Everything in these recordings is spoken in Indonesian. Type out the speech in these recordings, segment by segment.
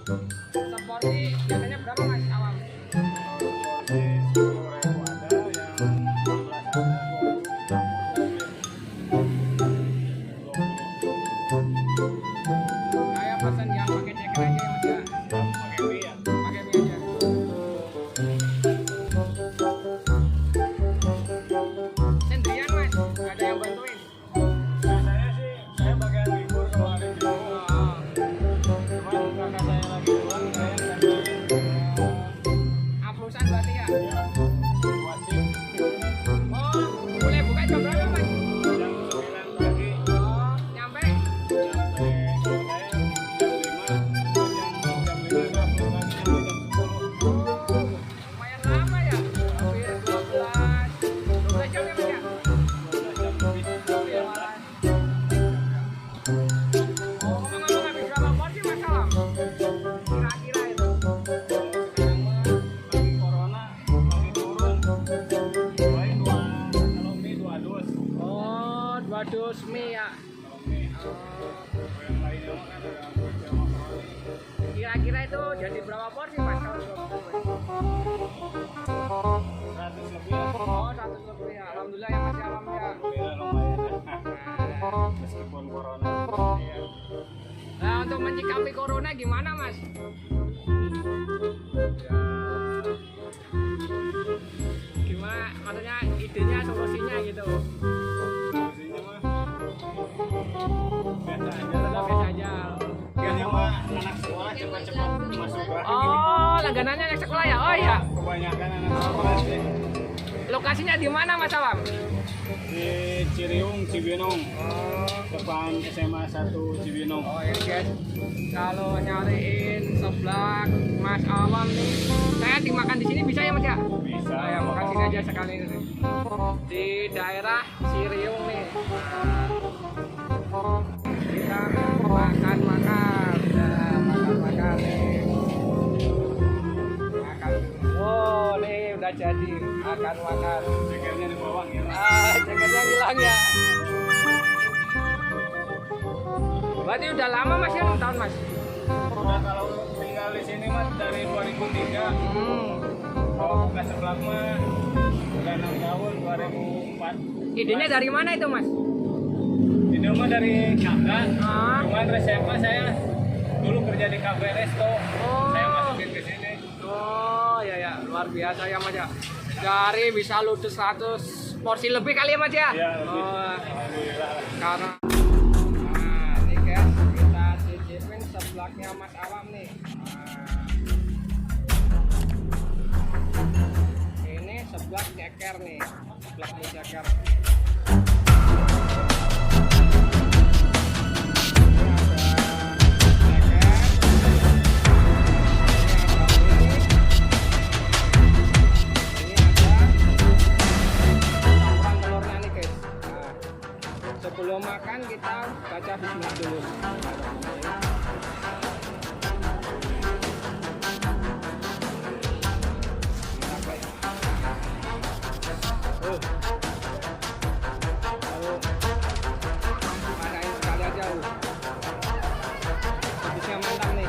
Seporsi biasanya berapa mas awam? Kayak pesan yang pakai ceker aja ya mas ya? Pakai mie ya? Pakai mie aja. Sendirian mas? Gak ada yang bantuin? Biasanya sih saya bagian libur kemarin itu. Cuman karena saya lagi pulang, saya gantiin Aplusan berarti ya? wasit Oh, mulai buka jam berapa mas? jam 9 pagi Oh, nyampe? sampai kalau saya jam 5, jam 5 udah pulang lagi sampai jam 10. Lumayan lama ya? Hampir 12 jam ya mas ya? 12 jam lebih. Iya, malah. Oh, ngomong-ngomong habis berapa porsi mas awam? Kira-kira itu? Sekarang mah lagi corona, lagi turun. Paling kalau mie 2 dus. Oh, 2 dus mie ya? Kalau mie, Oh, yang lainnya mah kan ada kerja makaroni. kira-kira itu jadi berapa porsi mas kalau 100 lebih ya. Oh, 100 lebih ya. Alhamdulillah ya mas ya, alhamdulillah. Alhamdulillah lumayan ya. Meskipun corona. Iya. Nah, untuk menyikapi corona gimana mas? Gimana? Maksudnya idenya, solusinya gitu? Solusinya mah biasa aja lah. Udah biasa aja. Biasanya mah anak sekolah cepat-cepat masuk lagi. Oh, langganannya anak sekolah ya? Oh iya. Kebanyakan anak sekolah sih Lokasinya di mana mas Awam? di Ciriung, Cibinong, depan SMA 1 Cibinong. Oh ya guys, kalau nyariin seblak Mas Awam nih, saya dimakan di sini bisa ya mas ya? Bisa. Oh ya, makan sini aja sekali ini. Di daerah Ciriung nih. Kita makan-makan, nah, makan-makan nih. Makan. Oh nih udah jadi makan-makan. Cekernya di bawah ya. Cekernya hilang ya. Berarti udah lama mas ya, 6 tahun mas? Udah kalau tinggal di sini mah dari 2003. Kalau buka seblak mah udah 6 tahun 2004. Idenya dari mana itu mas? Ini mah dari kakak. Ah. Cuman resepnya saya dulu kerja di kafe resto. Oh. Saya masukin ke sini. Oh ya ya, luar biasa ya mas ya. Dari bisa ludes 100 porsi lebih kali ya mas ya? Iya, lebih. Oh, Alhamdulillah. karena nah ini guys, kita cicipin seblaknya Mas Awam nih. Nah, ini seblak ceker nih, seblak mie ceker. Sebelum makan kita baca bismillah dulu. Lalu marahin sekali aja. Habisnya mantap nih.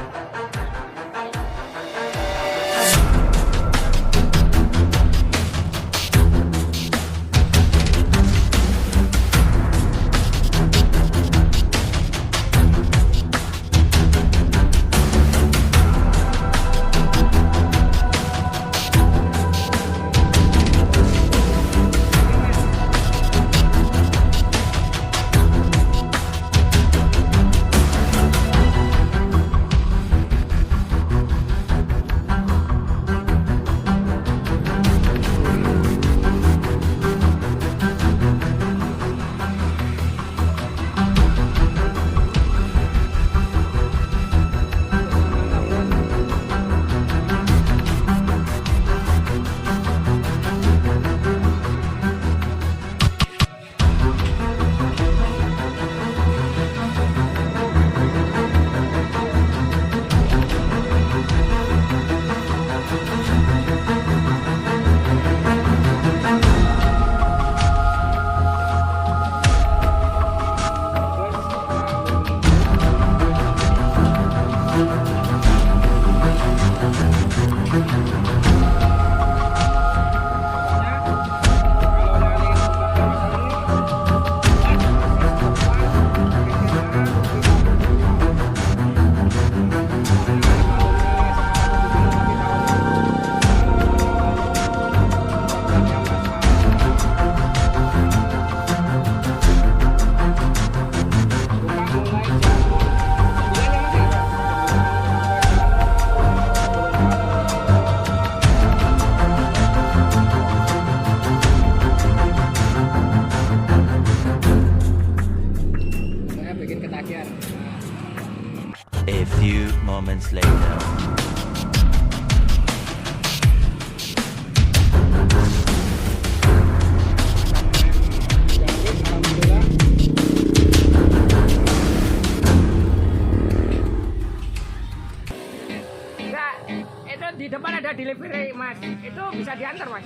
Enggak, itu di depan ada delivery mas. Itu bisa diantar mas.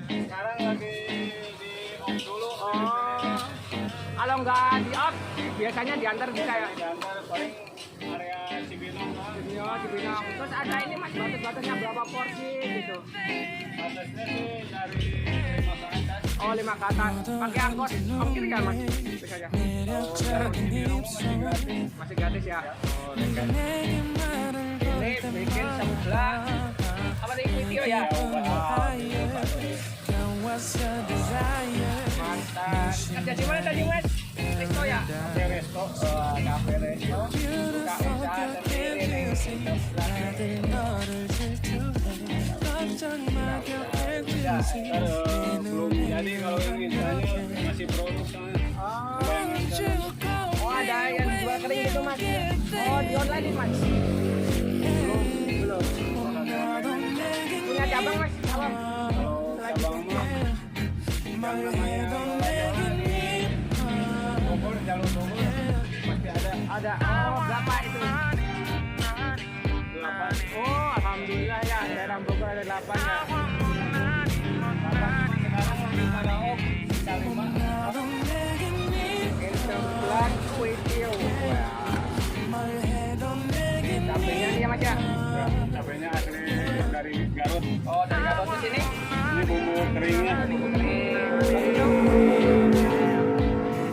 Sekarang lagi di off dulu. Oh, kalau nggak di off, biasanya diantar bisa ya. Diantar paling area Cibinong lah. Iya, Cibinong. Terus ada ini mas, batas-batasnya berapa porsi gitu? Batasnya sih dari 5 ke atas. Oh 5 ke atas. Pakai angkot ongkir kan mas? Bisa aja. Oh, masih gratis ya. Oh, dekat. Ini bikin sebelah apa tadi video ya? Mantap. Kerja di mana tadi mas? Resto ya? Cafe resto, cafe resto. Buka usaha sendiri nih. Belum jadi kalau yang misalnya masih produk soalnya. Oh ada yang jual kering gitu mas? Oh di online nih mas? Belum. Punya cabang mas? Cabang? Kalau cabang mah Bogor, jalur Bogor masih ada. Ada. Oh berapa itu? 8. Oh alhamdulillah ya daerah Bogor ada 8 ya. Sekarang lagi pada off, bisa 5. Ini sebelah kuitio. Cabenya dia mas ya? Cabenya asli dari Garut. Oh dari Garut ke sini? Ini bumbu keringnya. Bumbu kering.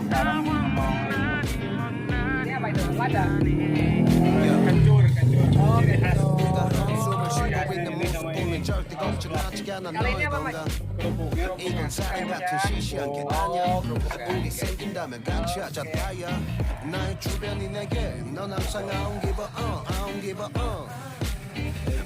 Sekarang mau Ini apa itu? Lada? kencur. Oh Ini khas. Kali ini apa mas? Kerupuknya 이건 사람 같은 시시한 게 아니야 우리 생긴다면 같이 하자 다야 나의 주변이 내게 넌 항상 I don't give a I don't give a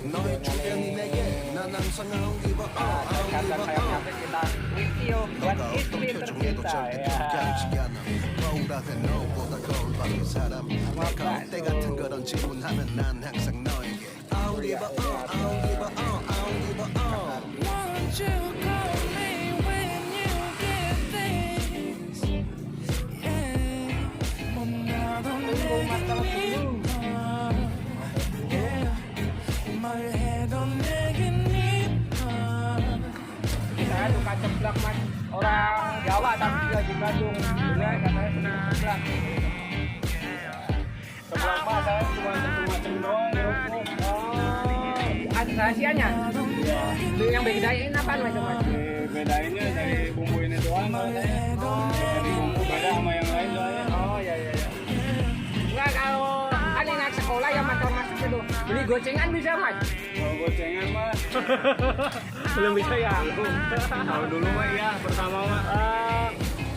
너의 주변이 내게 난 항상 I don't give a I don't give a Sampai kita kuitio buat 너가 어떤 istri 표정에도 tercinta 절대 ya. 불가하지 않아 거울 앞에 너보다 거울 밖의 사람 내가 어때 같은 그런 질문하면 난 항상 너에게 I don't give a I don't give a I don't give a Won't you call me when you get things? Yeah, 나도 내게 yeah, 말해도 내게 Saya suka ceplak mas. Orang Jawa tapi tinggal di Bandung. Dia katanya suka ceplak. Sebelah mah saya cuma macam doang kerupuk. Oh, ada rahasianya. Yang bedain apa mas? Bedainnya dari bumbu ini doang. Dari bumbu beda sama yang lain soalnya. Oh iya. Enggak kalau kan anak sekolah yang motor masuk itu beli gocengan bisa mas? Kalau gocengan mah Belum bisa ya. kalau dulu mah iya pertama mah.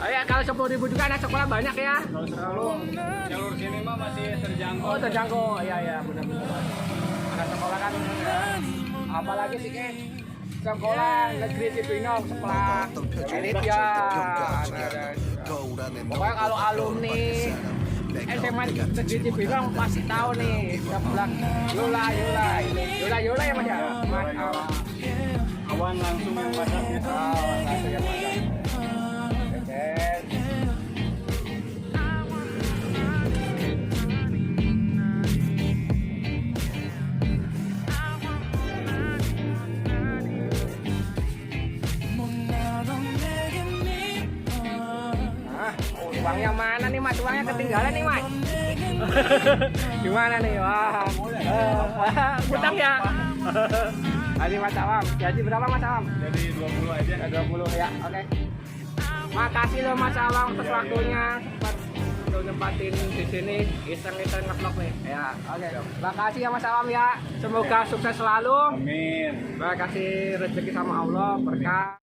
Ya kalau 10.000 juga anak sekolah banyak ya. Kalau 10 jalur sini mah masih terjangkau. Oh terjangkau, iya benar. Anak sekolah kan apalagi sih kan sekolah negeri Cibinong sekolah elit ya. Pokoknya kalau alumni SMA negeri Cibinong pasti tahu nih sebelah Yola ya mas ya. Awan langsung yang masaknya. Langsung yang masak. Uang yang mana nih mas? Uangnya ketinggalan nih mas. Gimana nih? Wah, utang ya. Tadi mas Awam. Jadi berapa mas Awam? Jadi 20 aja. 20 ya. Oke. Makasih loh mas Awam untuk waktunya. Sempat nempatin di sini iseng-iseng nge-vlog nih. Ya, oke. Makasih ya mas Awam ya. Semoga sukses selalu. Amin. Terima kasih rezeki sama Allah berkah.